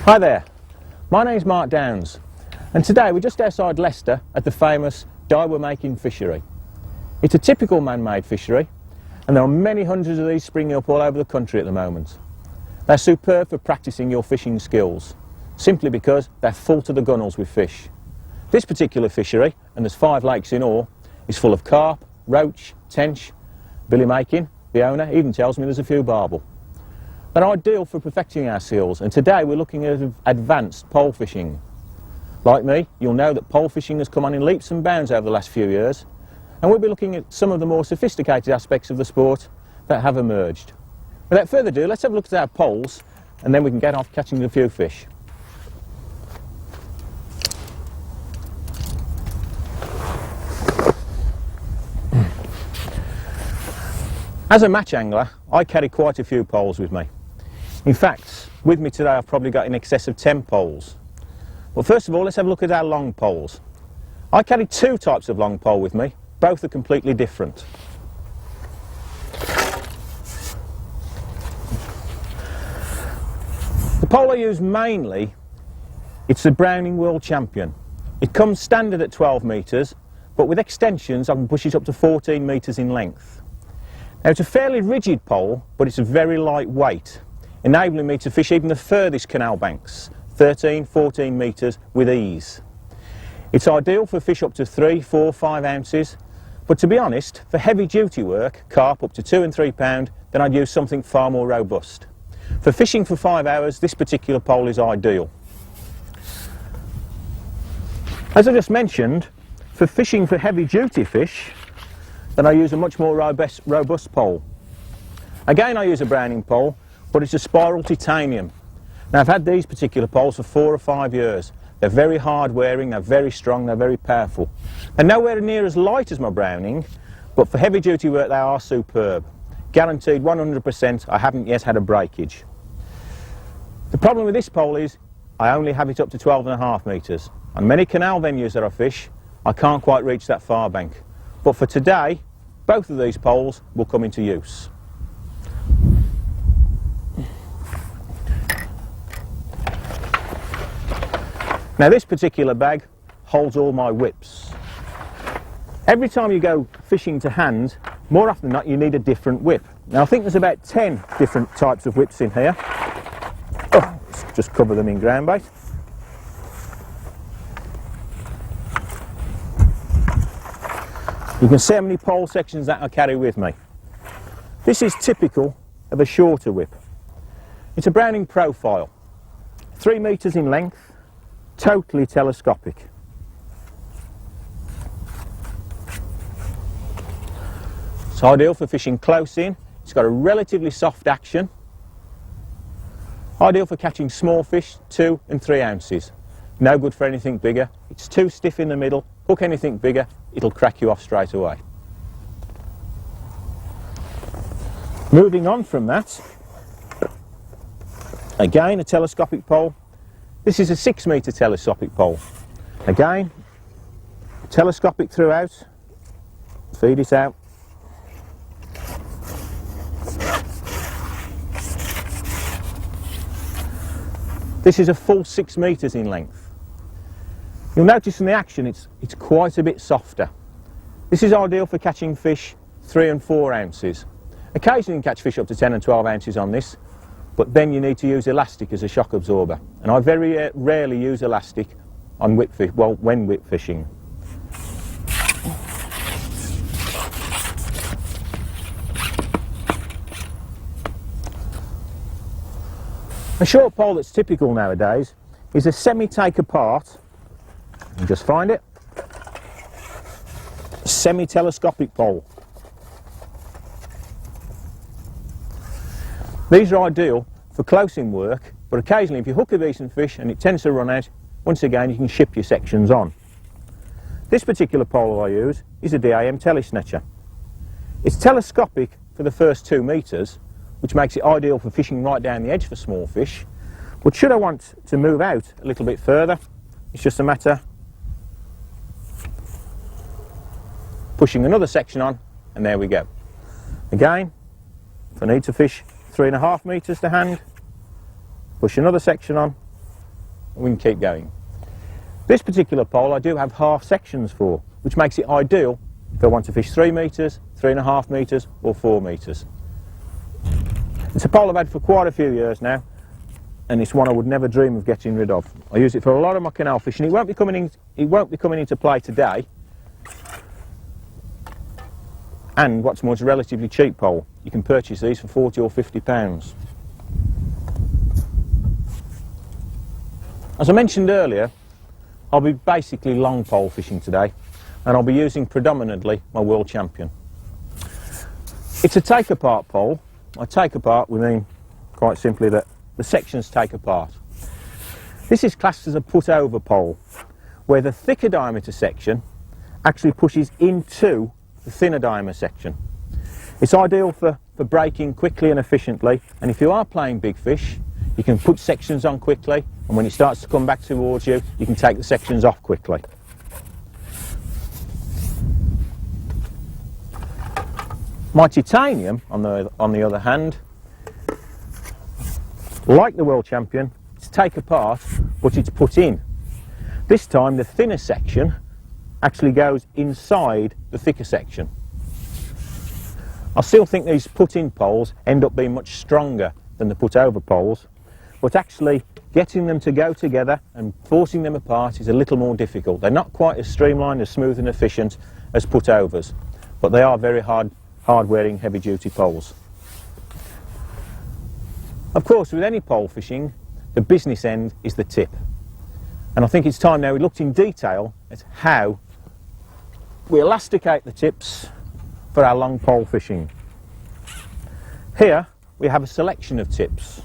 Hi there, my name's Mark Downs and today we're just outside Leicester at the famous Daiwa Makin Fishery. It's a typical man-made fishery and there are many hundreds of these springing up all over the country at the moment. They're superb for practising your fishing skills, simply because they're full to the gunnels with fish. This particular fishery, and there's 5 lakes in all, is full of carp, roach, tench. Billy Makin, the owner, even tells me there's a few barbel. They're ideal for perfecting our skills, and today we're looking at advanced pole fishing. Like me, you'll know that pole fishing has come on in leaps and bounds over the last few years, and we'll be looking at some of the more sophisticated aspects of the sport that have emerged. Without further ado, let's have a look at our poles, and then we can get off catching a few fish. As a match angler, I carry quite a few poles with me. In fact, with me today I've probably got in excess of 10 poles. Well, first of all, let's have a look at our long poles. I carry 2 types of long pole with me. Both are completely different. The pole I use mainly, it's the Browning World Champion. It comes standard at 12 metres, but with extensions I can push it up to 14 metres in length. Now, it's a fairly rigid pole, but it's very lightweight, enabling me to fish even the furthest canal banks, 13, 14 metres, with ease. It's ideal for fish up to 3, 4, 5 ounces, but to be honest, for heavy duty work, carp up to 2 and 3 pound, then I'd use something far more robust. For fishing for 5 hours, this particular pole is ideal. As I just mentioned, for fishing for heavy duty fish, then I use a much more robust pole. Again, I use a Browning pole, but it's a spiral titanium. Now, I've had these particular poles for 4 or 5 years. They're very hard wearing, they're very strong, they're very powerful. They're nowhere near as light as my Browning, but for heavy duty work they are superb. Guaranteed 100%, I haven't yet had a breakage. The problem with this pole is I only have it up to 12.5 metres. On many canal venues that I fish, I can't quite reach that far bank. But for today, both of these poles will come into use. Now, this particular bag holds all my whips. Every time you go fishing to hand, more often than not you need a different whip. Now, I think there's about 10 different types of whips in here. Oh, let's just cover them in ground bait. You can see how many pole sections that I carry with me. This is typical of a shorter whip. It's a Browning profile, 3 metres in length, totally telescopic. It's ideal for fishing close in. It's got a relatively soft action. Ideal for catching small fish, 2 and 3 ounces. No good for anything bigger. It's too stiff in the middle. Hook anything bigger, it'll crack you off straight away. Moving on from that, again a telescopic pole. This is a 6 metre telescopic pole. Again, telescopic throughout. Feed it out. This is a full 6 metres in length. You'll notice in the action it's quite a bit softer. This is ideal for catching fish 3 and 4 ounces. Occasionally you can catch fish up to 10 and 12 ounces on this, but then you need to use elastic as a shock absorber. And I very rarely use elastic on whip fish, well, when whip fishing. A short pole that's typical nowadays is a semi-take apart. You just find it. Semi-telescopic pole. These are ideal for close-in work, but occasionally if you hook a decent fish and it tends to run out, once again you can ship your sections on. This particular pole I use is a DAM telesnetcher. It's telescopic for the first 2 metres, which makes it ideal for fishing right down the edge for small fish. But should I want to move out a little bit further, it's just a matter pushing another section on, and there we go. Again, if I need to fish 3.5 metres to hand, push another section on, and we can keep going. This particular pole I do have half sections for, which makes it ideal if I want to fish 3 metres, 3.5 metres or 4 metres. It's a pole I've had for quite a few years now, and it's one I would never dream of getting rid of. I use it for a lot of my canal fishing. It won't be coming into play today. And what's more, it's a relatively cheap pole. You can purchase these for £40 or £50. As I mentioned earlier, I'll be basically long pole fishing today, and I'll be using predominantly my World Champion. It's a take apart pole. By take apart we mean quite simply that the sections take apart. This is classed as a put over pole, where the thicker diameter section actually pushes into the thinner diameter section. It's ideal for breaking quickly and efficiently, and if you are playing big fish, you can put sections on quickly, and when it starts to come back towards you, you can take the sections off quickly. My titanium, on the other hand, like the World Champion, it's take apart, but it's put in. This time the thinner section actually goes inside the thicker section. I still think these put-in poles end up being much stronger than the put-over poles, but actually getting them to go together and forcing them apart is a little more difficult. They're not quite as streamlined, as smooth and efficient as put-overs, but they are very hard-wearing, heavy-duty poles. Of course, with any pole fishing, the business end is the tip. And I think it's time now we looked in detail at how we elasticate the tips for our long pole fishing. Here we have a selection of tips.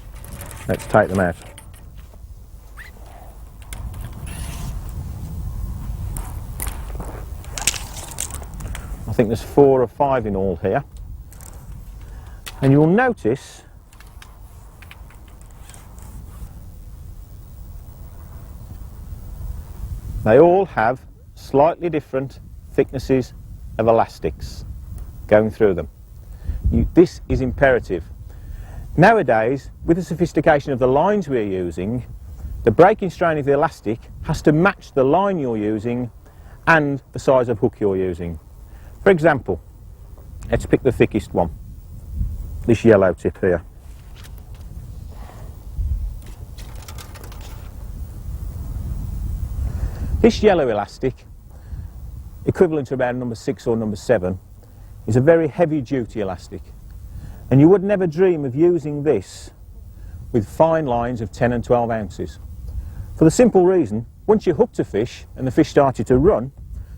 Let's take them out. I think there's 4 or 5 in all here. And you'll notice they all have slightly different thicknesses of elastics going through them. This is imperative. Nowadays, with the sophistication of the lines we're using, the breaking strain of the elastic has to match the line you're using and the size of hook you're using. For example, let's pick the thickest one, this yellow tip here. This yellow elastic, equivalent to around number 6 or number 7, is a very heavy duty elastic, and you would never dream of using this with fine lines of 10 and 12 ounces. For the simple reason, once you hooked a fish and the fish started to run,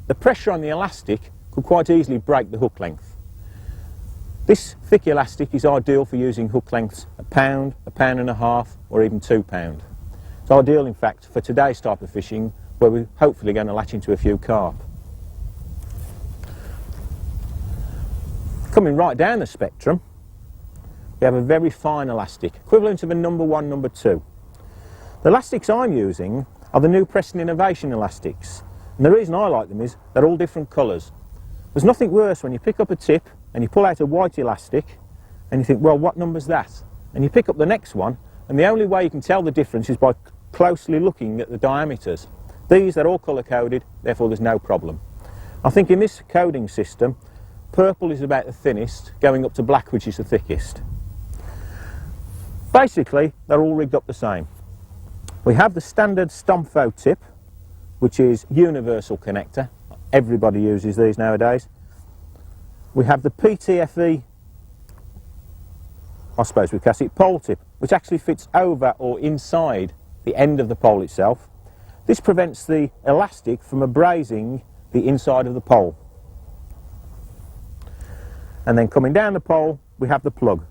the pressure on the elastic could quite easily break the hook length. This thick elastic is ideal for using hook lengths £1, £1.5 or even £2. It's ideal in fact for today's type of fishing, where we're hopefully going to latch into a few carp. Coming right down the spectrum, we have a very fine elastic, equivalent of a number 1, number 2. The elastics I'm using are the new Preston Innovation elastics, and the reason I like them is they're all different colours. There's nothing worse when you pick up a tip and you pull out a white elastic and you think, well, what number's that? And you pick up the next one, and the only way you can tell the difference is by closely looking at the diameters. These are all colour coded, therefore there's no problem. I think in this coding system, purple is about the thinnest, going up to black, which is the thickest. Basically, they're all rigged up the same. We have the standard Stomfo tip, which is universal connector. Everybody uses these nowadays. We have the PTFE, I suppose we class it, pole tip, which actually fits over or inside the end of the pole itself. This prevents the elastic from abrasing the inside of the pole. And then coming down the pole, we have the plug,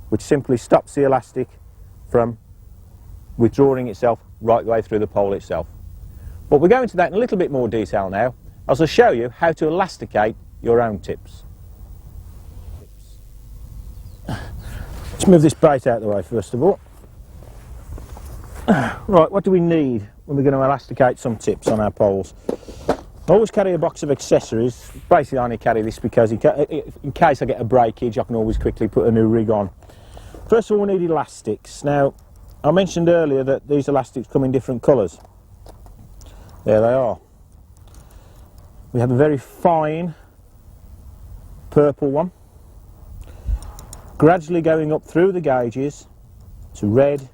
which simply stops the elastic from withdrawing itself right the way through the pole itself. But we'll go into that in a little bit more detail now, as I'll show you how to elasticate your own tips. Let's move this bait out of the way first of all. Right, what do we need when we're going to elasticate some tips on our poles? I always carry a box of accessories. Basically I only carry this because in case I get a breakage I can always quickly put a new rig on. First of all we need elastics. Now I mentioned earlier that these elastics come in different colours. There they are. We have a very fine purple one, gradually going up through the gauges to red,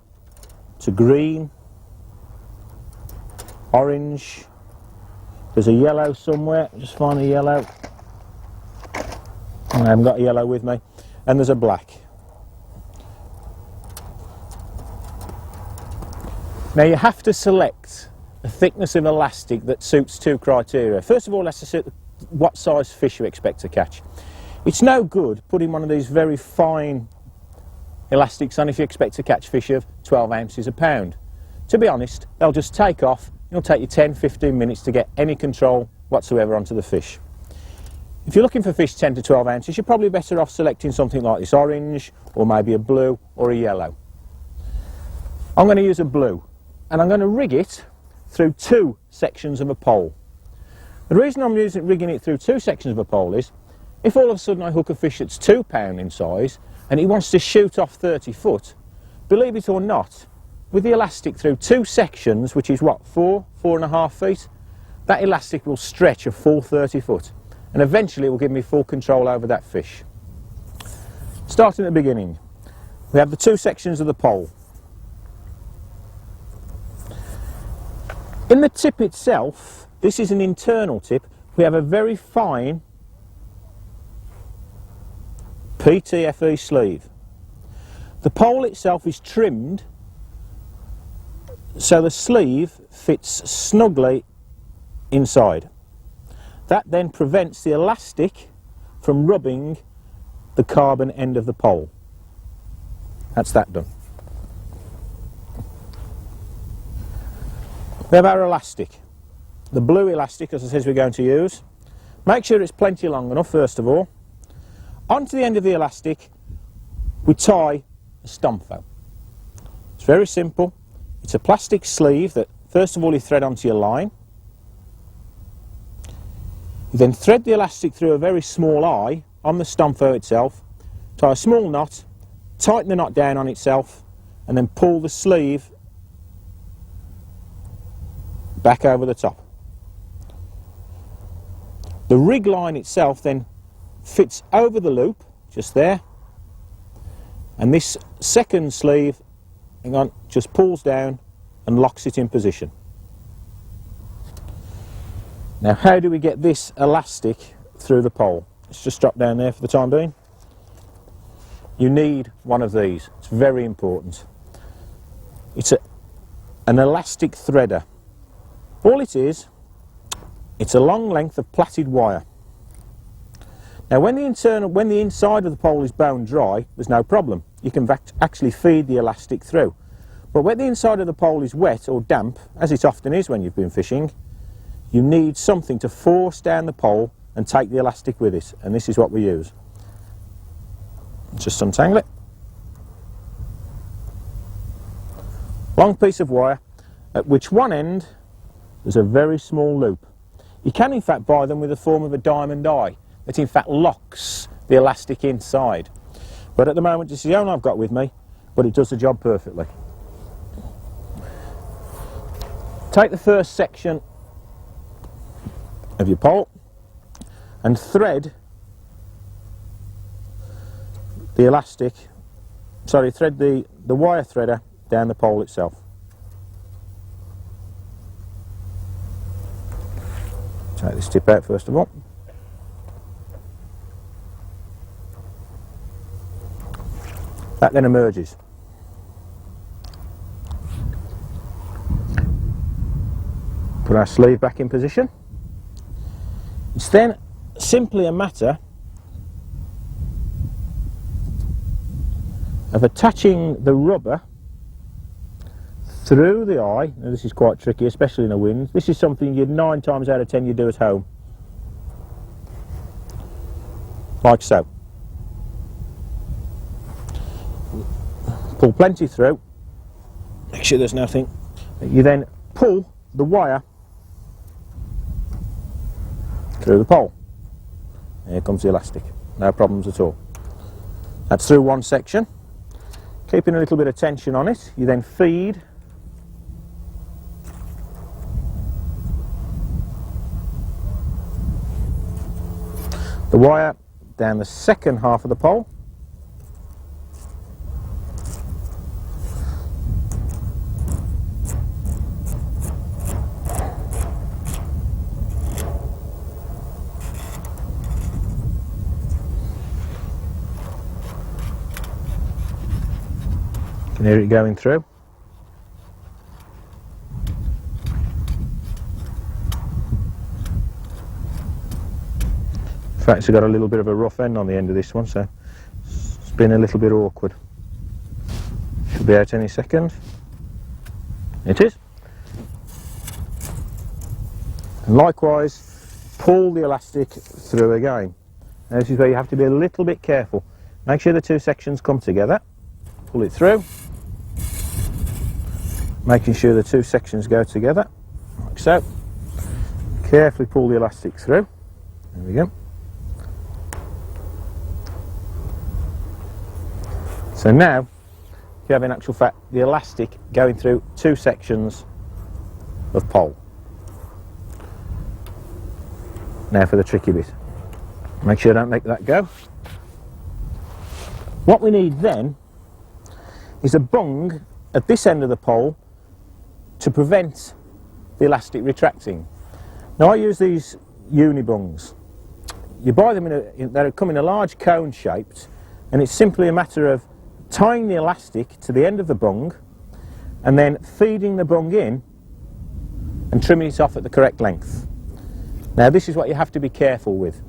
to green, orange. There's a yellow somewhere, just find a yellow. I haven't got a yellow with me. And there's a black. Now you have to select a thickness of elastic that suits two criteria. First of all, that's to suit what size fish you expect to catch. It's no good putting one of these very fine elastics on if you expect to catch fish of 12 ounces a pound. To be honest, they'll just take off. It'll take you 10-15 minutes to get any control whatsoever onto the fish. If you're looking for fish 10 to 12 ounces, you're probably better off selecting something like this orange, or maybe a blue or a yellow. I'm going to use a blue, and I'm going to rig it through two sections of a pole. The reason I'm rigging it through two sections of a pole is, if all of a sudden I hook a fish that's 2 pound in size, and he wants to shoot off 30 foot, believe it or not, with the elastic through two sections, which is what, 4.5 feet, that elastic will stretch a full 30 foot, and eventually it will give me full control over that fish. Starting at the beginning, we have the two sections of the pole. In the tip itself, this is an internal tip, we have a very fine PTFE sleeve. The pole itself is trimmed so the sleeve fits snugly inside. That then prevents the elastic from rubbing the carbon end of the pole. That's that done. We have our elastic. The blue elastic, as I said, we're going to use. Make sure it's plenty long enough, first of all. Onto the end of the elastic, we tie a stomfo. It's very simple. It's a plastic sleeve that, first of all, you thread onto your line. You then thread the elastic through a very small eye on the stomfo itself, tie a small knot, tighten the knot down on itself, and then pull the sleeve back over the top. The rig line itself then fits over the loop, just there, and this second sleeve, hang on, just pulls down and locks it in position. Now, how do we get this elastic through the pole? Let's just drop down there for the time being. You need one of these. It's very important. It's an elastic threader. All it is, it's a long length of plaited wire. Now, when the inside of the pole is bone dry, there's no problem. You can actually feed the elastic through. But when the inside of the pole is wet or damp, as it often is when you've been fishing, you need something to force down the pole and take the elastic with it, and this is what we use. Just untangle it. Long piece of wire, at which one end there's a very small loop. You can in fact buy them with the form of a diamond eye that in fact locks the elastic inside. But at the moment this is the only I've got with me, but it does the job perfectly. Take the first section of your pole and thread the elastic, thread the wire threader down the pole itself. Take this tip out first of all. That then emerges. Put our sleeve back in position. It's then simply a matter of attaching the rubber through the eye. Now this is quite tricky, especially in a wind. This is something 9 times out of 10 you do at home. Like so. Pull plenty through, make sure there's nothing. You then pull the wire through the pole. Here comes the elastic, no problems at all. That's through one section. keeping a little bit of tension on it, you then feed the wire down the second half of the pole, you can hear it going through. In fact, it's got a little bit of a rough end on the end of this one, so it's been a little bit awkward. Should be out any second. It is. And likewise, pull the elastic through again. Now this is where you have to be a little bit careful. Make sure the two sections come together. Pull it through. Making sure the two sections go together, like so. Carefully pull the elastic through. There we go. So now you have in actual fact the elastic going through two sections of pole. Now for the tricky bit. Make sure I don't let that go. What we need then is a bung at this end of the pole to prevent the elastic retracting. Now I use these uni bungs. You buy them they come in a large cone shaped, and it's simply a matter of tying the elastic to the end of the bung and then feeding the bung in and trimming it off at the correct length. Now this is what you have to be careful with.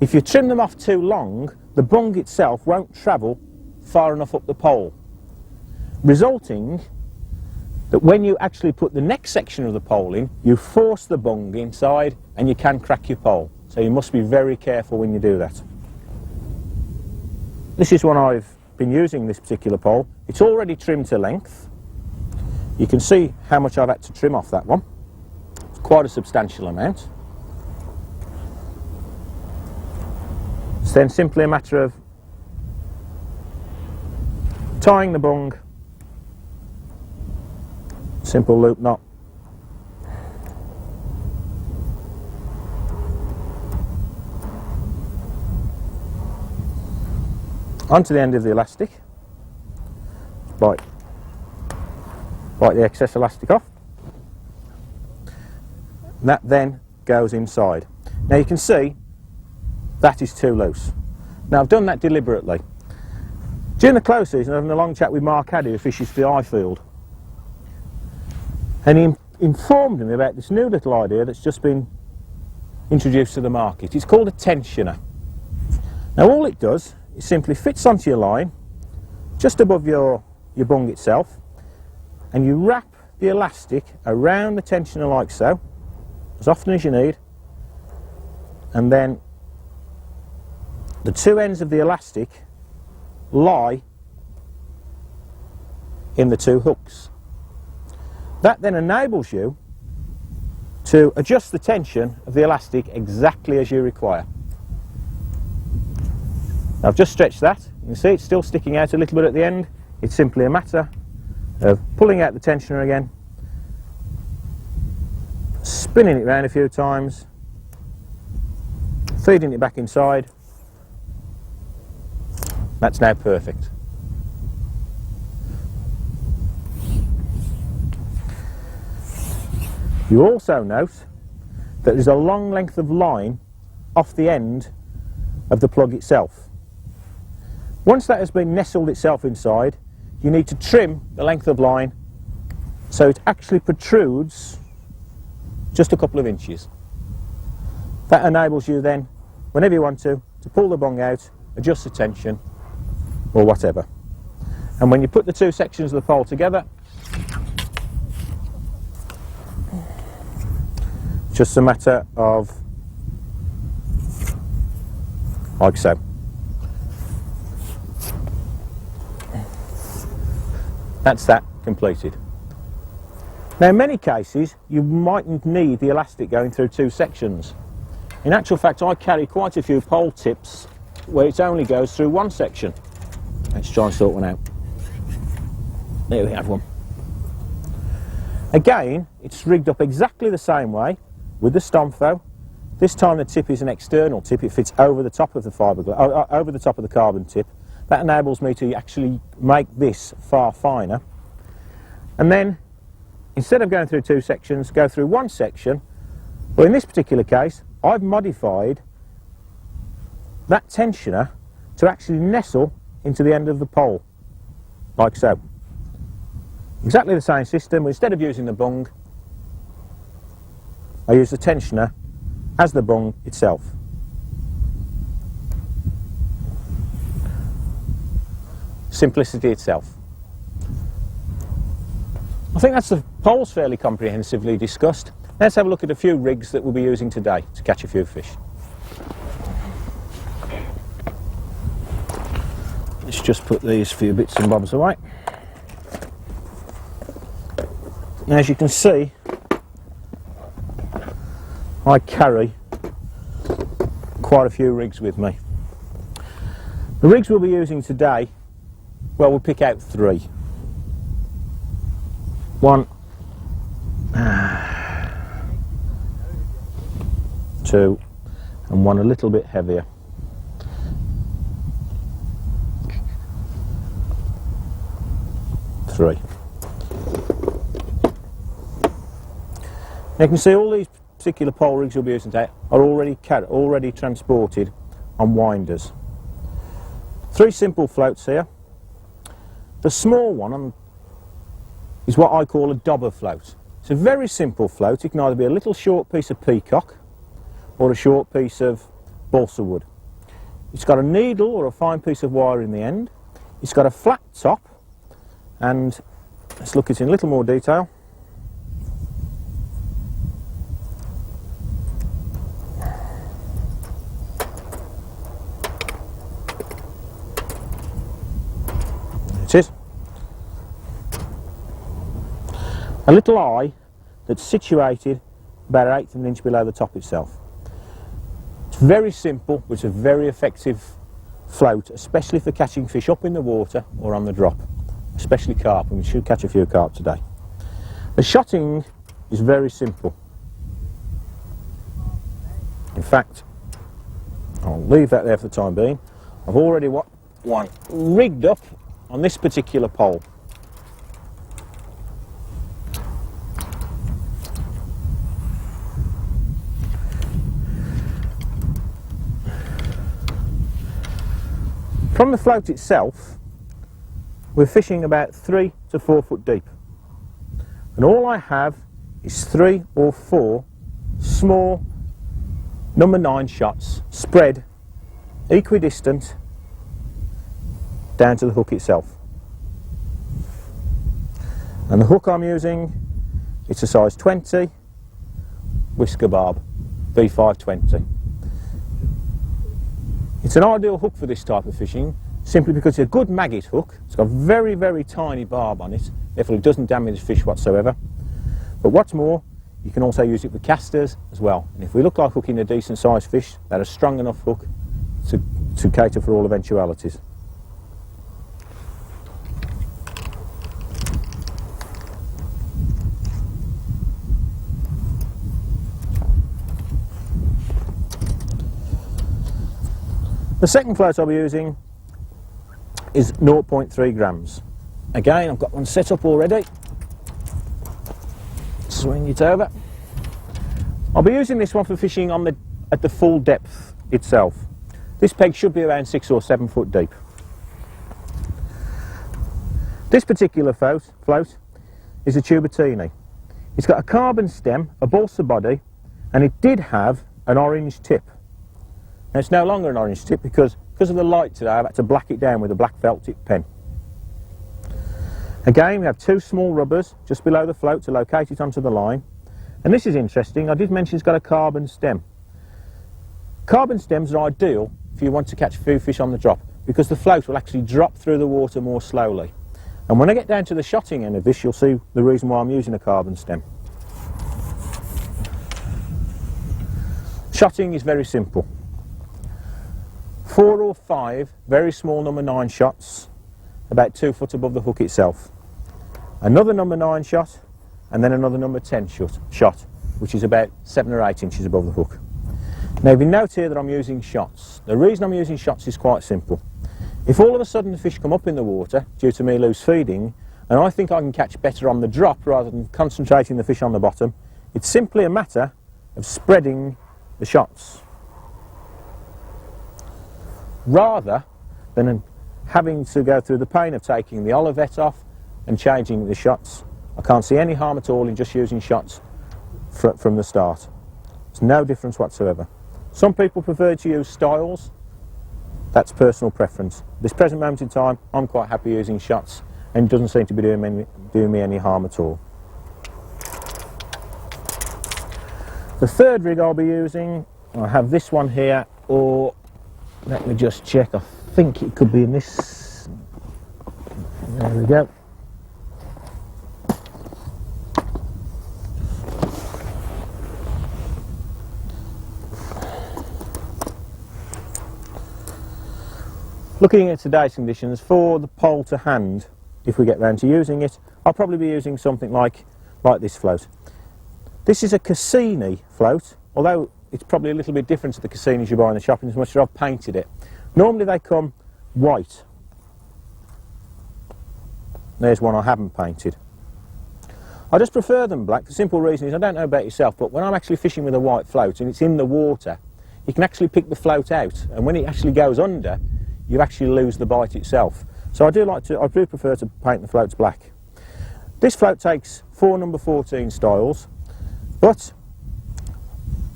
If you trim them off too long, the bung itself won't travel far enough up the pole, resulting that when you actually put the next section of the pole in, you force the bung inside and you can crack your pole. So you must be very careful when you do that. This is one I've been using, this particular pole. It's already trimmed to length. You can see how much I've had to trim off that one. It's quite a substantial amount. It's then simply a matter of tying the bung, simple loop knot, onto the end of the elastic, bite the excess elastic off. That then goes inside. Now you can see that is too loose. Now I've done that deliberately. During the close season, I'm having a long chat with Mark Addy, who fishes for the Highfield, and he informed me about this new little idea that's just been introduced to the market. It's called a tensioner. Now all it does, it simply fits onto your line just above your bung itself, and you wrap the elastic around the tensioner like so, as often as you need, and then the two ends of the elastic lie in the two hooks. That then enables you to adjust the tension of the elastic exactly as you require. I've just stretched that. You can see it's still sticking out a little bit at the end. It's simply a matter of pulling out the tensioner again, spinning it round a few times, feeding it back inside. That's now perfect. You also note that there's a long length of line off the end of the plug itself. Once that has been nestled itself inside, you need to trim the length of line so it actually protrudes just a couple of inches. That enables you then, whenever you want to pull the bung out, adjust the tension or whatever. And when you put the two sections of the pole together, just a matter of like so. That's that completed. Now in many cases you mightn't need the elastic going through two sections. In actual fact I carry quite a few pole tips where it only goes through one section. Let's try and sort one out. There we have one. Again, it's rigged up exactly the same way with the Stomfo. This time the tip is an external tip. It fits over the top of the fiberglass, over the top of the carbon tip. That enables me to actually make this far finer. And then, instead of going through two sections, go through one section. But in this particular case, I've modified that tensioner to actually nestle into the end of the pole, like so. Exactly the same system, but instead of using the bung, I use the tensioner as the bung itself. Simplicity itself. I think that's the poles fairly comprehensively discussed. Let's have a look at a few rigs that we'll be using today to catch a few fish. Let's just put these few bits and bobs away. As you can see, I carry quite a few rigs with me. The rigs we'll be using today, well, we'll pick out three. One, two, and one a little bit heavier. Three. Now you can see all these particular pole rigs you'll be using today are already transported on winders. Three simple floats here. The small one is what I call a dobber float. It's a very simple float. It can either be a little short piece of peacock or a short piece of balsa wood. It's got a needle or a fine piece of wire in the end. It's got a flat top, and let's look at it in a little more detail. It is a little eye that's situated about 1/8 of an inch below the top itself. It's very simple, but it's a very effective float, especially for catching fish up in the water or on the drop, especially carp, and we should catch a few carp today. The shotting is very simple. In fact, I'll leave that there for the time being. I've already got one rigged up on this particular pole. From the float itself, we're fishing about 3 to 4 foot deep. And all I have is 3 or 4 small number 9 shots spread equidistant down to the hook itself. And the hook I'm using, it's a size 20 whisker barb, B520. It's an ideal hook for this type of fishing, simply because it's a good maggot hook. It's got a very, very tiny barb on it, therefore it doesn't damage the fish whatsoever. But what's more, you can also use it with casters as well. And if we look like hooking a decent sized fish, that's a strong enough hook to cater for all eventualities. The second float I'll be using is 0.3 grams. Again, I've got one set up already. Swing it over. I'll be using this one for fishing at the full depth itself. This peg should be around 6 or 7 foot deep. This particular float is a tubatini. It's got a carbon stem, a balsa body, and it did have an orange tip. Now it's no longer an orange tip because of the light today I've had to black it down with a black felt tip pen. Again, we have 2 small rubbers just below the float to locate it onto the line. And this is interesting, I did mention it's got a carbon stem. Carbon stems are ideal if you want to catch a few fish on the drop, because the float will actually drop through the water more slowly. And when I get down to the shotting end of this, you'll see the reason why I'm using a carbon stem. Shotting is very simple. 4 or 5 very small number 9 shots, about 2 foot above the hook itself. another number 9 shot, and then another number 10 shot, which is about 7 or 8 inches above the hook. Now you'll note here that I'm using shots. The reason I'm using shots is quite simple. If all of a sudden the fish come up in the water due to me loose feeding, and I think I can catch better on the drop rather than concentrating the fish on the bottom, it's simply a matter of spreading the shots, rather than having to go through the pain of taking the olivette off and changing the shots. I can't see any harm at all in just using shots from the start. There's no difference whatsoever. Some people prefer to use styles. That's personal preference. At this present moment in time, I'm quite happy using shots, and it doesn't seem to be doing me any harm at all. The third rig I'll be using, I have this one here, or let me just check, I think it could be in this. There we go. Looking at today's conditions, for the pole to hand, if we get round to using it, I'll probably be using something like this float. This is a Cassini float, although it's probably a little bit different to the Cassinis you buy in the shop in as much as I've painted it. Normally they come white. There's one I haven't painted. I just prefer them black. The simple reason is, I don't know about yourself, but when I'm actually fishing with a white float and it's in the water, you can actually pick the float out, and when it actually goes under, you actually lose the bite itself. So I do prefer to paint the floats black. This float takes 4 number 14 styles, but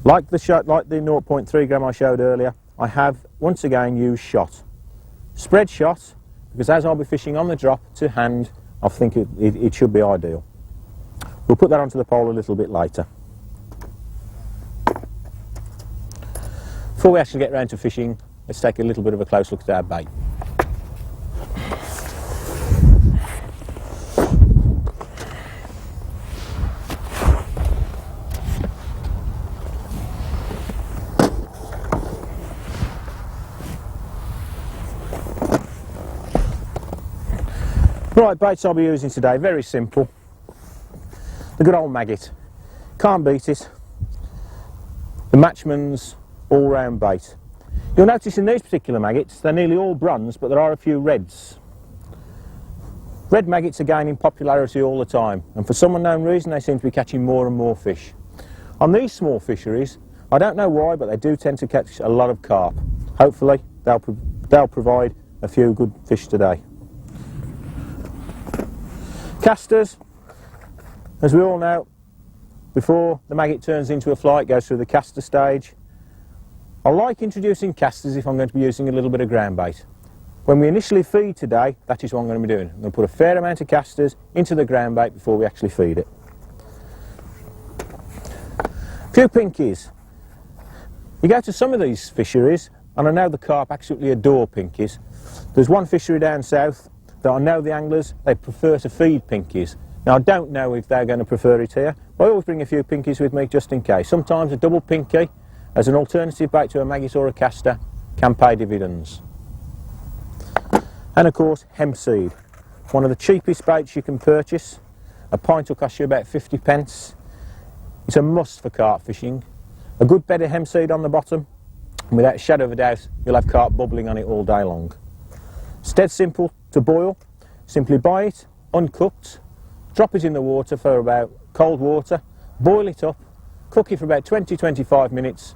like the 0.3 gram I showed earlier, I have once again used shot. Spread shot, because as I'll be fishing on the drop to hand, I think it should be ideal. We'll put that onto the pole a little bit later. Before we actually get round to fishing, let's take a little bit of a close look at our bait. Right, baits I'll be using today, very simple. The good old maggot. Can't beat it. The Matchman's all-round bait. You'll notice in these particular maggots, they're nearly all bronze, but there are a few reds. Red maggots are gaining popularity all the time, and for some unknown reason they seem to be catching more and more fish. On these small fisheries, I don't know why, but they do tend to catch a lot of carp. Hopefully they'll provide a few good fish today. Casters, as we all know, before the maggot turns into a fly, it goes through the caster stage. I like introducing casters if I'm going to be using a little bit of ground bait. When we initially feed today, that is what I'm going to be doing. I'm going to put a fair amount of casters into the ground bait before we actually feed it. A few pinkies. You go to some of these fisheries, and I know the carp absolutely adore pinkies. There's one fishery down south that I know the anglers, they prefer to feed pinkies. Now I don't know if they're going to prefer it here, but I always bring a few pinkies with me just in case. Sometimes a double pinky as an alternative bait to a maggot or a caster can pay dividends. And of course, hemp seed. One of the cheapest baits you can purchase. A pint will cost you about 50 pence. It's a must for carp fishing. A good bed of hemp seed on the bottom, and without a shadow of a doubt, you'll have carp bubbling on it all day long. It's dead simple to boil. Simply buy it, uncooked, drop it in the water for about cold water, boil it up, cook it for about 20-25 minutes,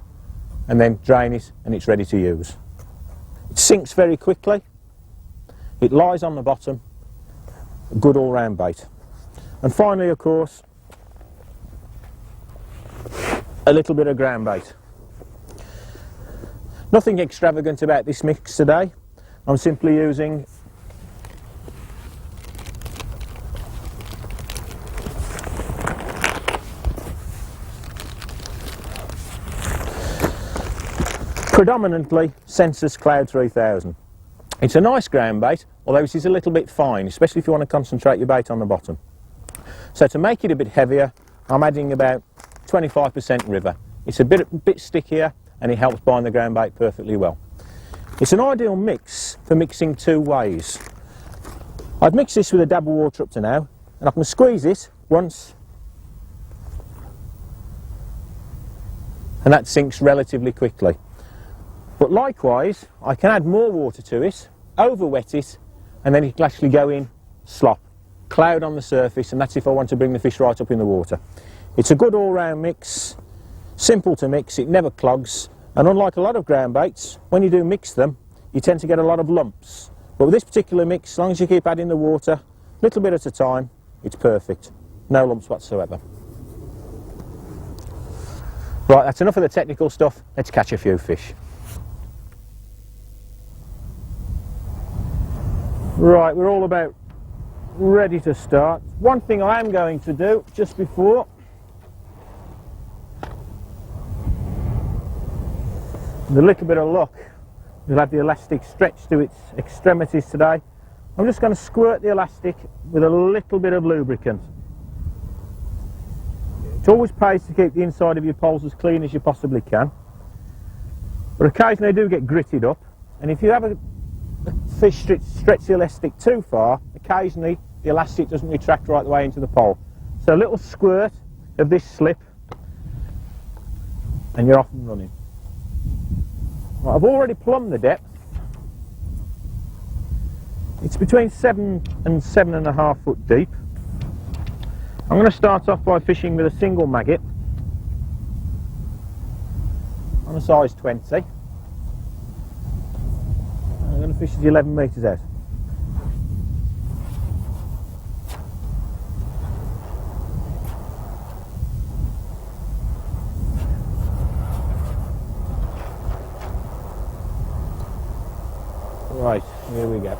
and then drain it, and it's ready to use. It sinks very quickly, it lies on the bottom, a good all-round bait. And finally, of course, a little bit of ground bait. Nothing extravagant about this mix today. I'm simply using predominantly Sensus Cloud 3000. It's a nice ground bait, although it is a little bit fine, especially if you want to concentrate your bait on the bottom. So to make it a bit heavier, I'm adding about 25% river. It's a bit stickier, and it helps bind the ground bait perfectly well. It's an ideal mix for mixing two ways. I've mixed this with a dab of water up to now. and I can squeeze it once and that sinks relatively quickly. But likewise, I can add more water to it, over wet it, and then it can actually go in slop, cloud on the surface, and that's if I want to bring the fish right up in the water. It's a good all-round mix, simple to mix, it never clogs, and unlike a lot of ground baits, when you do mix them, you tend to get a lot of lumps. But with this particular mix, as long as you keep adding the water, a little bit at a time, it's perfect. No lumps whatsoever. Right, that's enough of the technical stuff, let's catch a few fish. Right, we're all about ready to start. One thing I am going to do just before, with a little bit of luck, we'll have the elastic stretched to its extremities today. I'm just going to squirt the elastic with a little bit of lubricant. It always pays to keep the inside of your poles as clean as you possibly can, but occasionally they do get gritted up, and if you have a fish stretch the elastic too far, occasionally the elastic doesn't retract right the way into the pole. So a little squirt of this slip and you're off and running. Right, I've already plumbed the depth. It's between 7 and 7.5 foot deep. I'm going to start off by fishing with a single maggot on a size 20. I'm going to fish it 11 metres out. Right, here we go.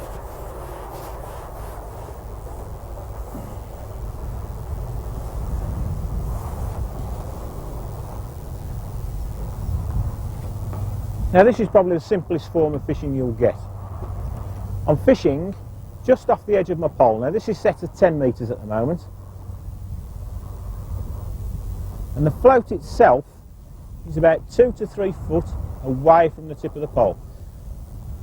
Now this is probably the simplest form of fishing you'll get. I'm fishing just off the edge of my pole. Now this is set at 10 metres at the moment. And the float itself is about 2 to 3 foot away from the tip of the pole.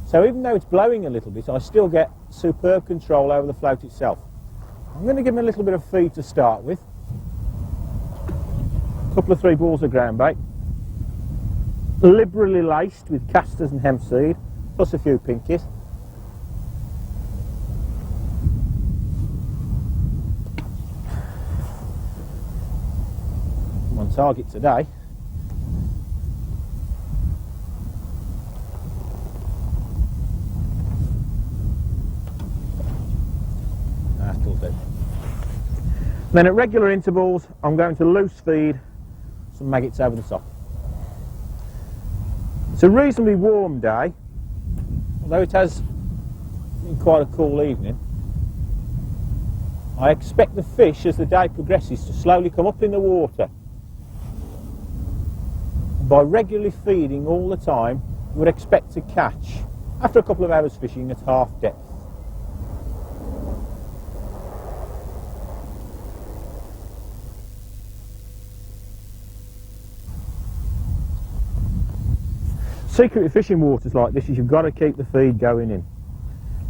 So even though it's blowing a little bit, I still get superb control over the float itself. I'm going to give him a little bit of feed to start with. A couple of 3 balls of ground bait, liberally laced with casters and hemp seed, plus a few pinkies. I'm on target today. That'll do. Then at regular intervals I'm going to loose feed some maggots over the top. It's a reasonably warm day, although it has been quite a cool evening. I expect the fish, as the day progresses, to slowly come up in the water. By regularly feeding all the time, you would expect to catch, after a couple of hours fishing, at half depth. Secret of fishing waters like this is you've got to keep the feed going in.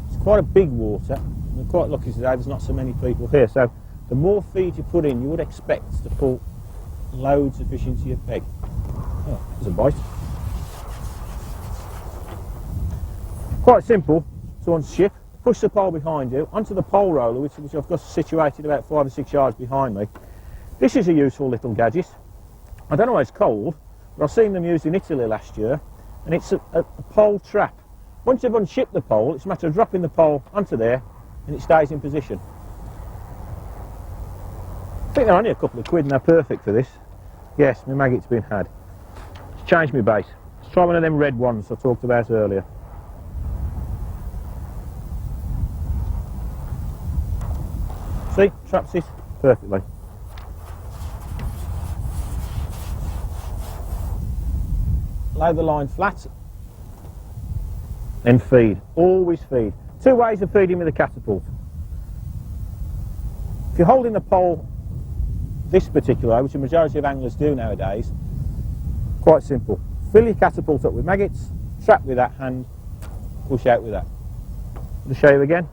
It's quite a big water. We're quite lucky today there's not so many people here, so the more feed you put in, you would expect to pull loads of fish into your peg. Oh, there's a bite. Quite simple to unship. Push the pole behind you onto the pole roller, which I've got situated about 5 or 6 yards behind me. This is a useful little gadget. I don't know why it's cold, but I've seen them used in Italy last year. And it's a pole trap. Once you've unshipped the pole, it's a matter of dropping the pole onto there and it stays in position. I think they're only a couple of quid and they're perfect for this. Yes, my maggot's been had. Let's change my bait. Let's try one of them red ones I talked about earlier. See, traps it perfectly. Lay the line flat, then feed. Always feed. 2 ways of feeding with a catapult. If you're holding the pole this particular way, which the majority of anglers do nowadays, quite simple. Fill your catapult up with maggots, trap with that hand, push out with that. I'll show you again.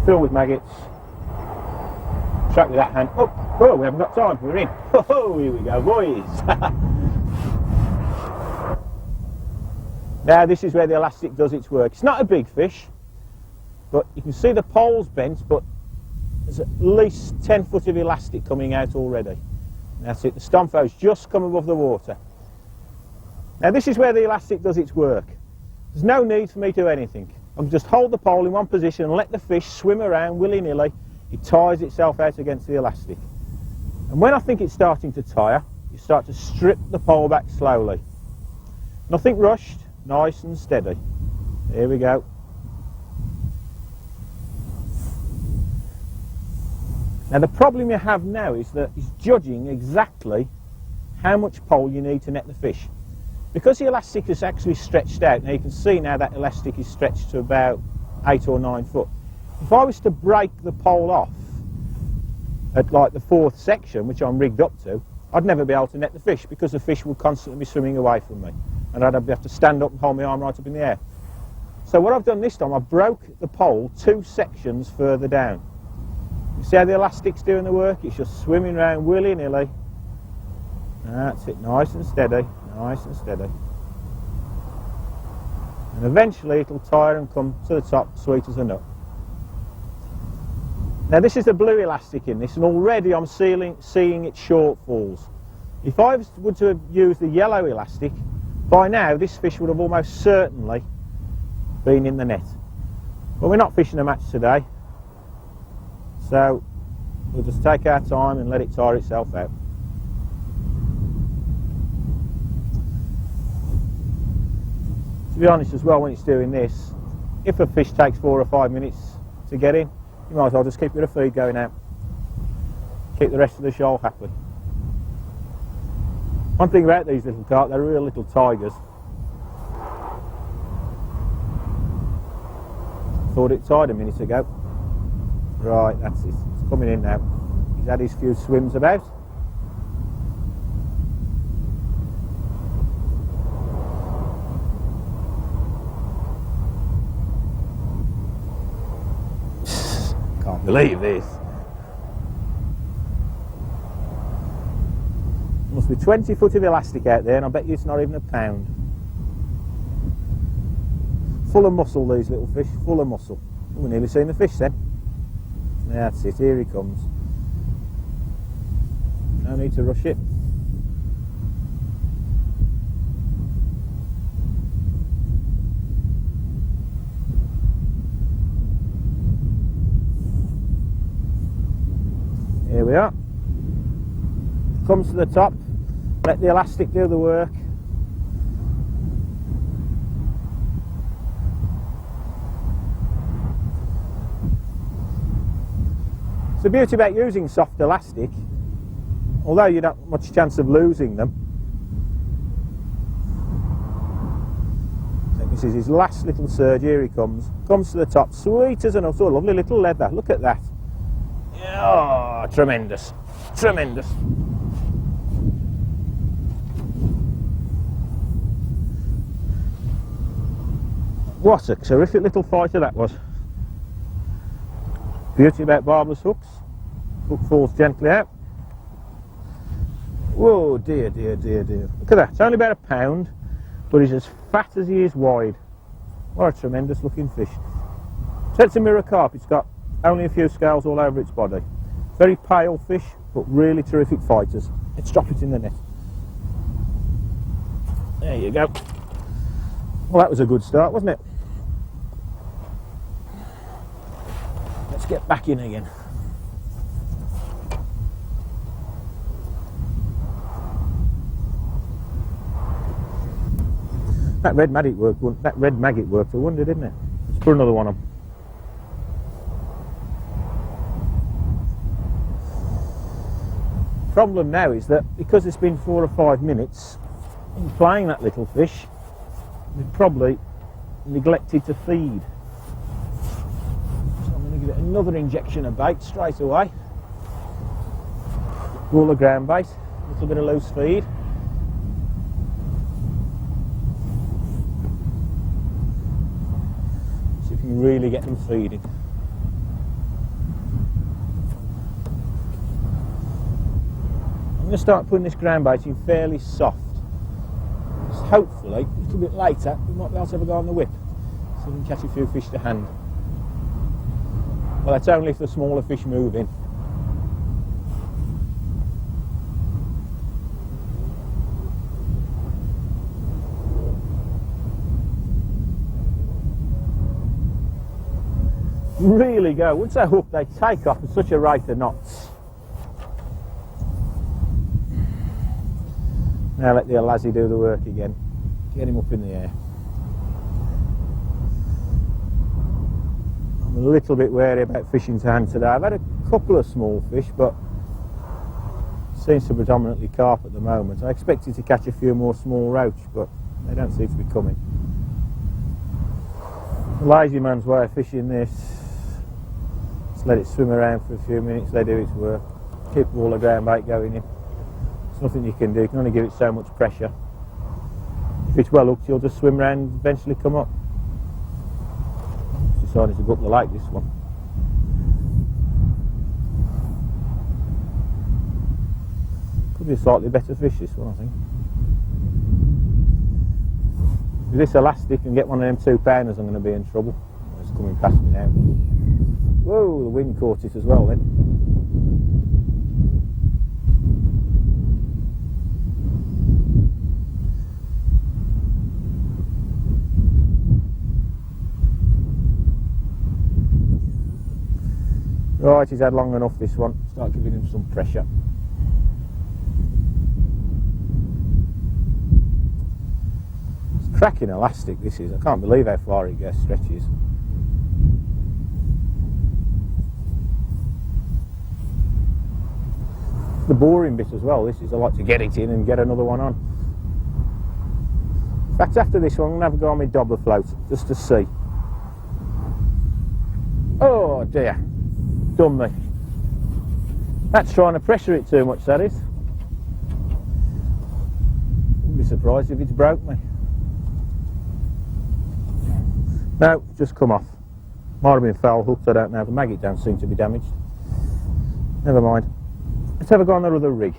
filled with maggots. Straight with that hand. Oh, we haven't got time, we're in. Oh, here we go, boys. Now this is where the elastic does its work. It's not a big fish, but you can see the pole's bent, but there's at least 10 foot of elastic coming out already. That's it, the stomfo's just come above the water. Now this is where the elastic does its work. There's no need for me to do anything. I can just hold the pole in one position and let the fish swim around willy-nilly. It tires itself out against the elastic. And when I think it's starting to tire, you start to strip the pole back slowly. Nothing rushed, nice and steady. Here we go. Now the problem you have now is that it's judging exactly how much pole you need to net the fish. Because the elastic is actually stretched out, now you can see now that elastic is stretched to about 8 or 9 foot. If I was to break the pole off at like the 4th section, which I'm rigged up to, I'd never be able to net the fish because the fish would constantly be swimming away from me. And I'd have to stand up and hold my arm right up in the air. So what I've done this time, I broke the pole 2 sections further down. You see how the elastic's doing the work? It's just swimming around willy-nilly. That's it, nice and steady, nice and steady. And eventually it'll tire and come to the top, sweet as a nut. Now this is the blue elastic in this, and already I'm seeing its shortfalls. If I were to have used the yellow elastic, by now this fish would have almost certainly been in the net. But we're not fishing a match today, so we'll just take our time and let it tire itself out. To be honest as well, when it's doing this, if a fish takes 4 or 5 minutes to get in, you might as well just keep a bit of feed going out. Keep the rest of the shoal happy. One thing about these little carp, they're real little tigers. Thought it tied a minute ago. Right, that's it. It's coming in now. He's had his few swims about. Can't believe this. Must be 20 foot of elastic out there, and I bet you it's not even a pound. Full of muscle, these little fish, full of muscle. Oh, we've nearly seen the fish then. That's it, here he comes. No need to rush it. Here we are. Comes to the top, let the elastic do the work. It's the beauty about using soft elastic, although you don't have much chance of losing them. I think this is his last little surge. Here he comes. Comes to the top, sweet as an nut. Oh, lovely little leather. Look at that. Oh, tremendous. Tremendous. What a terrific little fighter that was. Beauty about barbless hooks. Hook falls gently out. Whoa, dear, dear, dear, dear. Look at that. It's only about a pound, but he's as fat as he is wide. What a tremendous looking fish. So it's a mirror carp. It's got only a few scales all over its body. Very pale fish, but really terrific fighters. Let's drop it in the net. There you go. Well, that was a good start, wasn't it? Let's get back in again. That red maggot worked a wonder, didn't it? Let's put another one on. Problem now is that because it's been 4 or 5 minutes in playing that little fish, we've probably neglected to feed. So I'm going to give it another injection of bait straight away. All the ground bait, a little bit of loose feed. See if you can really get them feeding. going to start putting this ground bait in fairly soft. So hopefully, a little bit later, we might be able to have a go on the whip, so we can catch a few fish to hand. Well, that's only if the smaller fish move in. Really go. Once they're hooked, they take off at such a rate of knots. Now let the lassie do the work again. Get him up in the air. I'm a little bit wary about fishing to hand today. I've had a couple of small fish, but it seems to predominantly carp at the moment. I expected to catch a few more small roach, but they don't seem to be coming. The lazy man's way of fishing this. Just let it swim around for a few minutes, they do its work. Keep all the ground bait going in. There's nothing you can do, you can only give it so much pressure. If it's well hooked, you'll just swim around and eventually come up. It's decided to go up the lake, this one. Could be a slightly better fish, this one, I think. With this elastic and get one of them 2-pounders, I'm going to be in trouble. It's coming past me now. Whoa, the wind caught it as well then. Right, he's had long enough, this one. Start giving him some pressure. It's cracking elastic, this is. I can't believe how far it stretches. The boring bit as well, this is. I like to get it in and get another one on. In fact, after this one, I'm going to have a go on my dobber float, just to see. Oh dear, done me. That's trying to pressure it too much, that is. Wouldn't be surprised if it's broke me. No, just come off. Might have been foul hooked, I don't know. The maggot don't seem to be damaged. Never mind. Let's have a go on the other rig.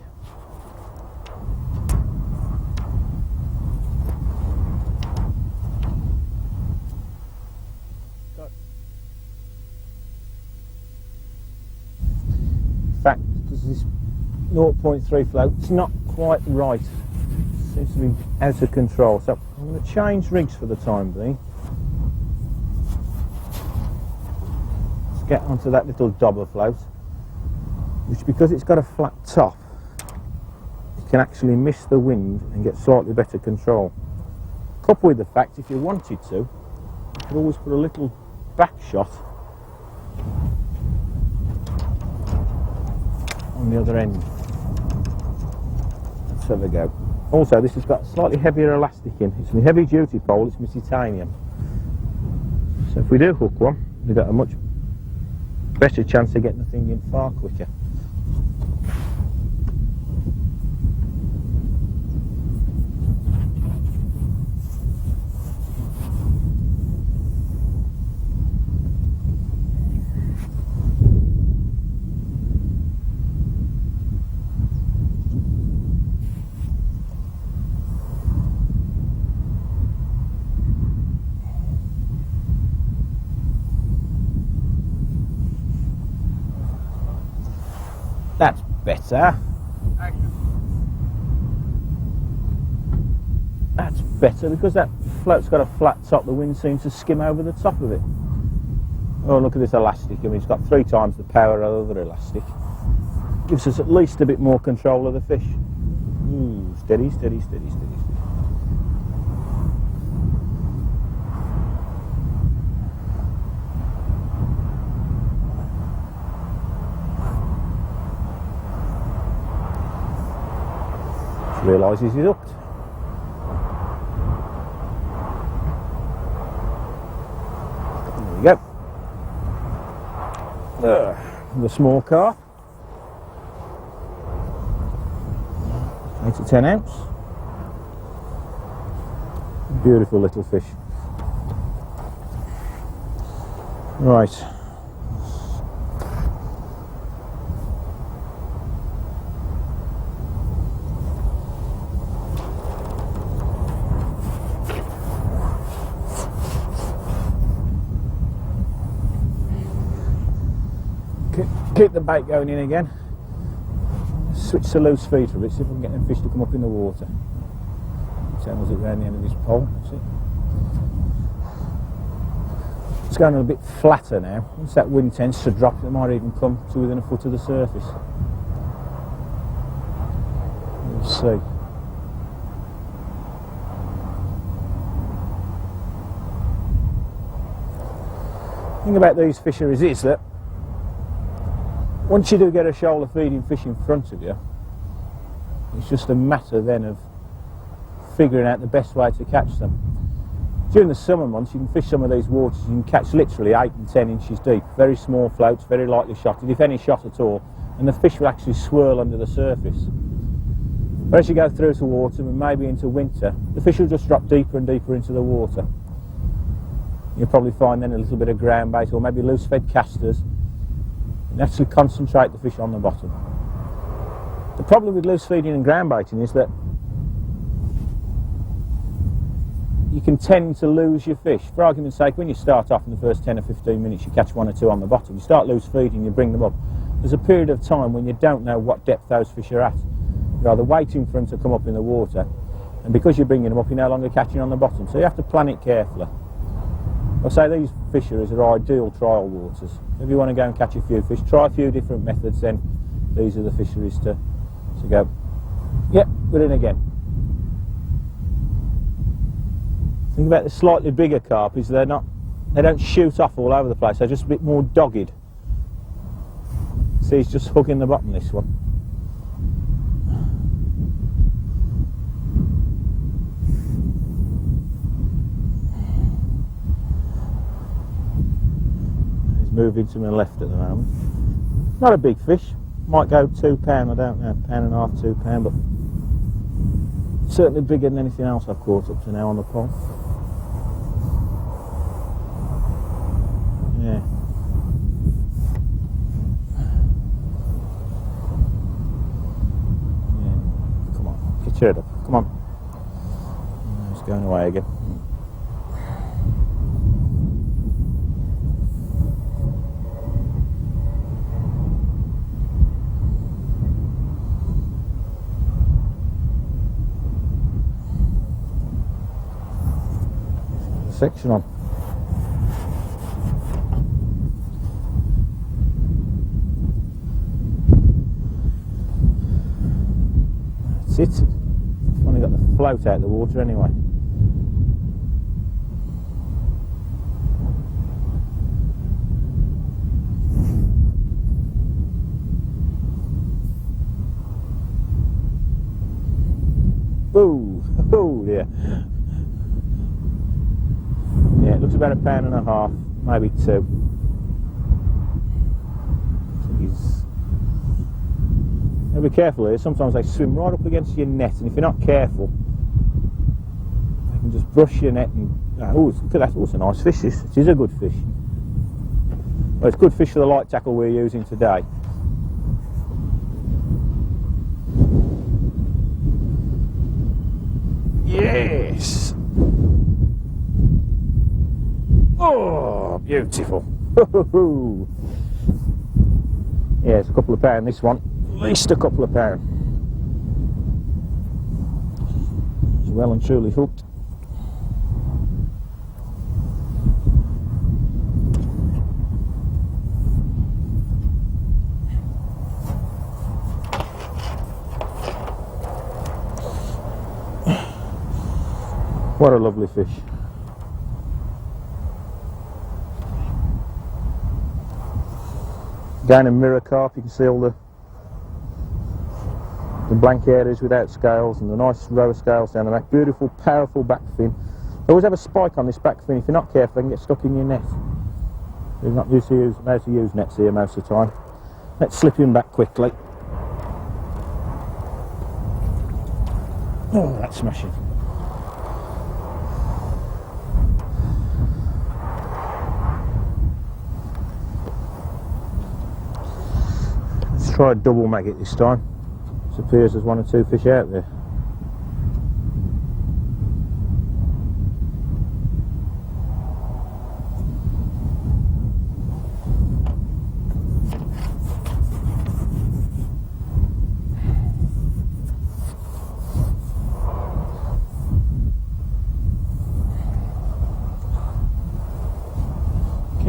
In fact, because this 0.3 float, it's not quite right. It seems to be out of control. So I'm going to change rigs for the time being. Let's get onto that little dobber float, which, because it's got a flat top, you can actually miss the wind and get slightly better control. Coupled with the fact, if you wanted to, you could always put a little back shot on the other end. Let's have a go. Also, this has got slightly heavier elastic in. It's my heavy duty pole, it's my titanium. So if we do hook one, we've got a much better chance of getting the thing in far quicker. That's better. That's better, because that float's got a flat top, the wind seems to skim over the top of it. Oh, look at this elastic. I mean, it's got 3 times the power of the other elastic. Gives us at least a bit more control of the fish. Ooh, steady, steady, steady, steady, steady. Realises he's hooked. There we go. The small carp. 8 to 10 ounce. Beautiful little fish. Right. Keep the bait going in again. Switch to loose feed for a bit, see if we can get them fish to come up in the water. Channels it round the end of this pole, that's it. It's going a bit flatter now. Once that wind tends to drop, it might even come to within a foot of the surface. We'll see. The thing about these fisheries is that once you do get a shoal of feeding fish in front of you, it's just a matter then of figuring out the best way to catch them. During the summer months you can fish some of these waters, you can catch literally 8 and 10 inches deep, very small floats, very lightly shotted, if any shot at all, and the fish will actually swirl under the surface. But as you go through to autumn and maybe into winter, the fish will just drop deeper and deeper into the water. You'll probably find then a little bit of ground bait or maybe loose fed casters, and actually concentrate the fish on the bottom. The problem with loose feeding and ground baiting is that you can tend to lose your fish. For argument's sake, when you start off in the first 10 or 15 minutes you catch 1 or 2 on the bottom, you start loose feeding, you bring them up. There's a period of time when you don't know what depth those fish are at. You're either waiting for them to come up in the water, and because you're bringing them up you're no longer catching on the bottom, so you have to plan it carefully. I say these fisheries are ideal trial waters. If you want to go and catch a few fish, try a few different methods, then these are the fisheries to go. Yep, we're in again. The thing about the slightly bigger carp is they don't shoot off all over the place, they're just a bit more dogged. See, he's just hugging the bottom, this one. Moving to my left at the moment. Not a big fish, might go £2, I don't know, £1.5, £2, but certainly bigger than anything else I've caught up to now on the pole. Yeah. Yeah. Come on, get your head up, come on. It's going away again. Section on. That's it. It's only got the float out of the water anyway. Ooh, oh dear. Yeah, it looks about £1.5, maybe 2. Now be careful here, sometimes they swim right up against your net, and if you're not careful, they can just brush your net and... Oh, look at that, oh, it's a nice fish, this. It is a good fish. Well, it's good fish for the light tackle we're using today. Yes! Oh, beautiful. Yeah, it's a couple of pound, this one. At least a couple of pound. It's well and truly hooked. What a lovely fish. Down in mirror carp you can see all the blank areas without scales and the nice row of scales down the back. Beautiful, powerful back fin. They always have a spike on this back fin. If you're not careful, they can get stuck in your net. You're not used to use nets here most of the time. Let's slip him back quickly. Oh, that's smashing. Let's try a double maggot this time. It appears there's 1 or 2 fish out there.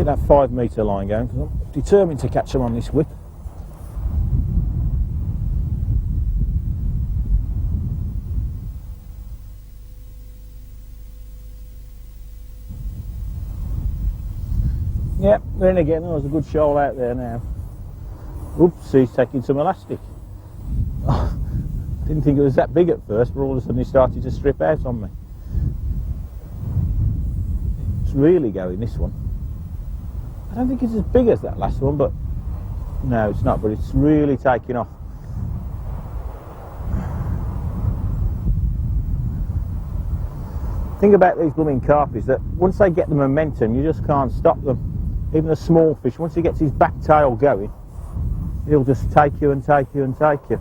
Get that 5 metre line going, because I'm determined to catch them on this whip. Yep, then again, there was a good shoal out there now. Oops, he's taking some elastic. Oh, I didn't think it was that big at first, but all of a sudden he started to strip out on me. It's really going, this one. I don't think it's as big as that last one, but no, it's not, but it's really taking off. The thing about these blooming carp is that once they get the momentum, you just can't stop them. Even a small fish, once he gets his back tail going, he'll just take you and take you and take you.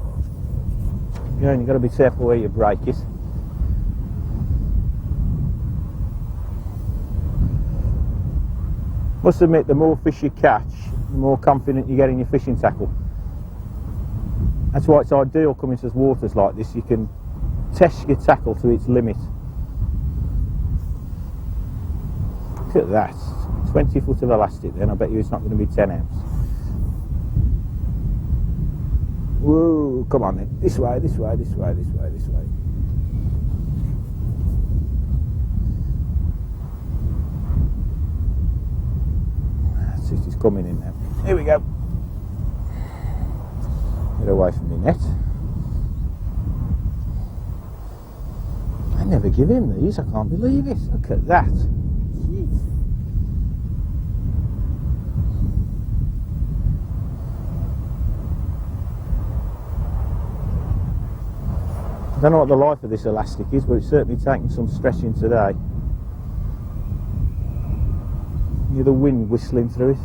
You know, you've got to be careful where your brake is. Must admit, the more fish you catch, the more confident you get in your fishing tackle. That's why it's ideal coming to waters like this. You can test your tackle to its limit. Look at that. 20 foot of elastic then, I bet you it's not going to be 10 ounce. Whoa, come on then. This way, this way, this way, this way, this way. That's it, it's coming in now. Here we go. Get away from the net. I never give in these, I can't believe it. Look at that. Jeez. I don't know what the life of this elastic is, but it's certainly taking some stretching today. You hear the wind whistling through it.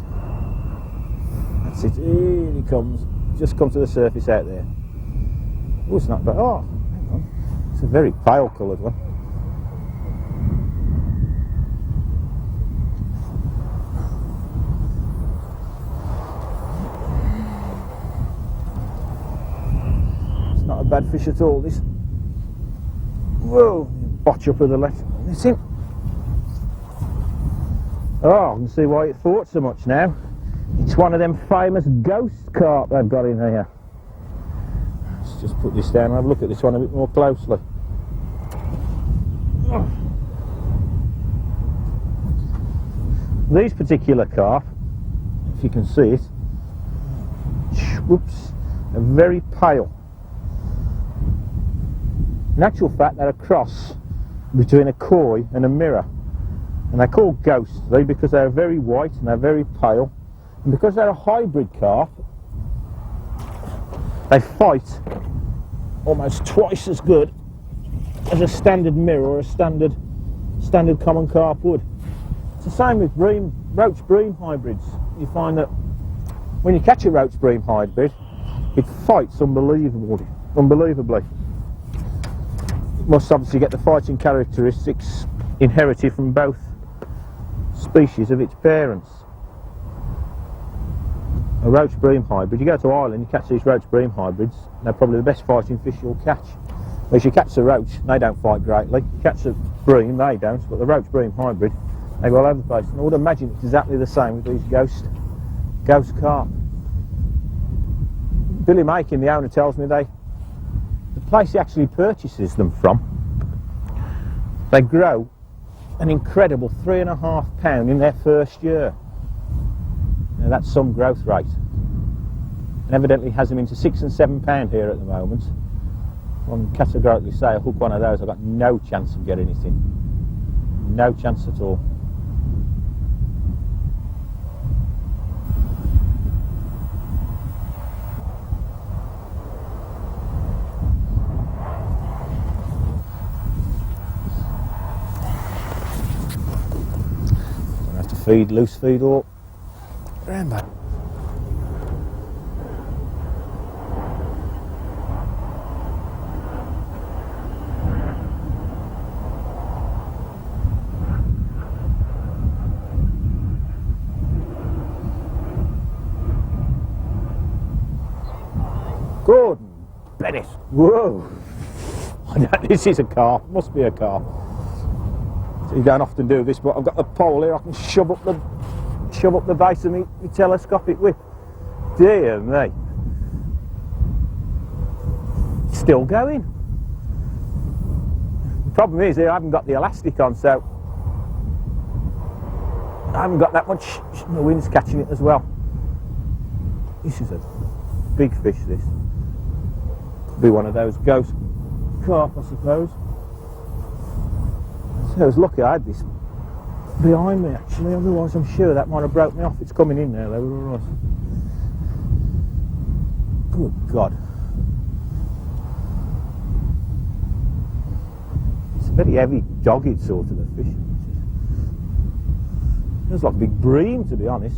That's it, here he comes. Just come to the surface out there. Oh, it's not bad. Oh, hang on. It's a very pale coloured one. It's not a bad fish at all, this. Whoa, botch up with the left. That's him. Oh, I can see why it thought so much now. It's one of them famous ghost carp they've got in here. Let's just put this down and have a look at this one a bit more closely. Oh. These particular carp, if you can see it, whoops, are very pale. In actual fact, they're a cross between a koi and a mirror. And they're called ghosts, because they're very white and they're very pale. And because they're a hybrid carp, they fight almost twice as good as a standard mirror or a standard common carp would. It's the same with roach bream hybrids. You find that when you catch a roach bream hybrid, it fights unbelievably. It must obviously get the fighting characteristics inherited from both species of its parents. A roach bream hybrid, you go to Ireland, you catch these roach bream hybrids, they're probably the best fighting fish you'll catch. Whereas you catch the roach, they don't fight greatly. You catch the bream, they don't, but the roach bream hybrid, they go all over the place. And I would imagine it's exactly the same with these ghost carp. Billy Makin, the owner, tells me the place he actually purchases them from, they grow an incredible 3.5 pound in their first year. Now that's some growth rate. And evidently has them into 6 and 7 pound here at the moment. I can categorically say I hook one of those, I've got no chance of getting it in. No chance at all. Don't have to feed, loose feed or round back. Gordon Bennett. Whoa. This is a carp. Must be a carp. You don't often do this, but I've got the pole here. I can shove shove up the base of my telescopic whip. Dear me. Still going. The problem is here I haven't got the elastic on, so I haven't got that much. The wind's catching it as well. This is a big fish, this. Could be one of those ghost carp, I suppose. So I was lucky I had this behind me actually, otherwise I'm sure that might have broke me off. It's coming in now though, right. Good God. It's a very heavy, dogged sort of a fish. Feels like a big bream, to be honest.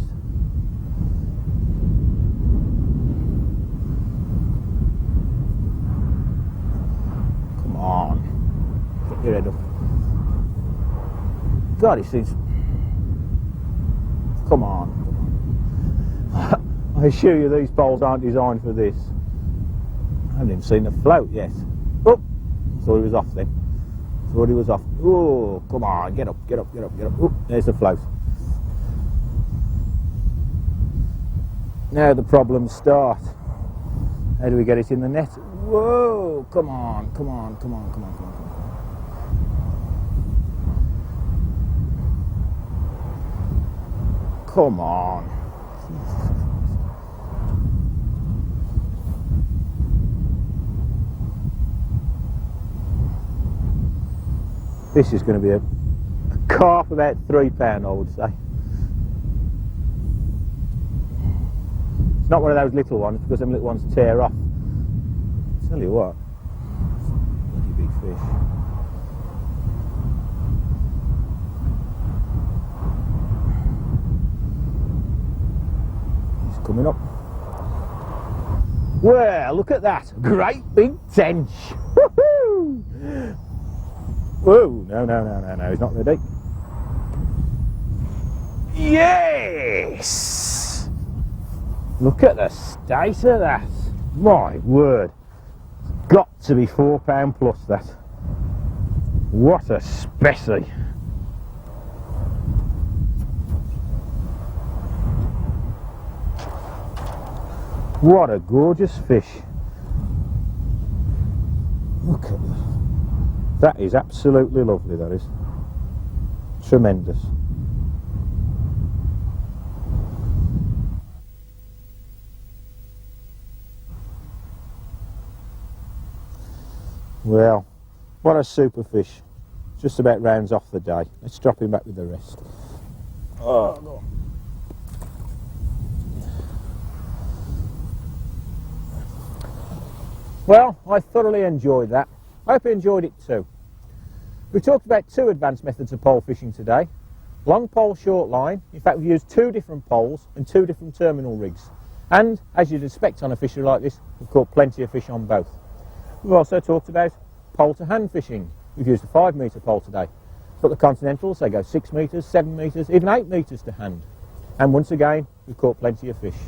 Come on. Get your head up. God, he seems... Come on. I assure you these poles aren't designed for this. I haven't even seen the float yet. Oh! Thought he was off then. Thought he was off. Oh, come on, get up, get up, get up, get up. Oh, there's the float. Now the problems start. How do we get it in the net? Whoa! Come on, come on, come on, come on, come on, come on. Come on. This is going to be a carp about £3, I would say. It's not one of those little ones, because them little ones tear off. I'll tell you what, bloody big fish. He's coming up. Well, look at that, great big tench. Woohoo! Whoa, no, he's not ready. Yes! Look at the state of that. My word. Got to be £4 plus that. What a specie. What a gorgeous fish. Look at that. That is absolutely lovely, that is. Tremendous. Well, what a super fish. Just about rounds off the day. Let's drop him back with the rest. Oh, go on. Well, I thoroughly enjoyed that. I hope you enjoyed it too. We talked about 2 advanced methods of pole fishing today. Long pole, short line. In fact, we've used 2 different poles and 2 different terminal rigs. And, as you'd expect on a fishery like this, we've caught plenty of fish on both. We've also talked about pole to hand fishing. We've used a 5 metre pole today. But the Continentals, they go 6 metres, 7 metres, even 8 metres to hand. And once again, we've caught plenty of fish.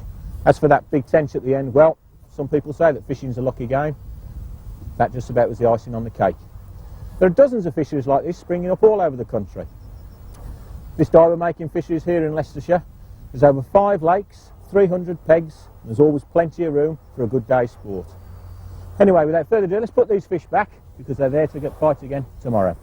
As for that big tench at the end, well, some people say that fishing's a lucky game. That just about was the icing on the cake. There are dozens of fisheries like this springing up all over the country. This Daiwa Makin Fishery is here in Leicestershire. There's over 5 lakes, 300 pegs, and there's always plenty of room for a good day's sport. Anyway, without further ado, let's put these fish back because they're there to fight again tomorrow.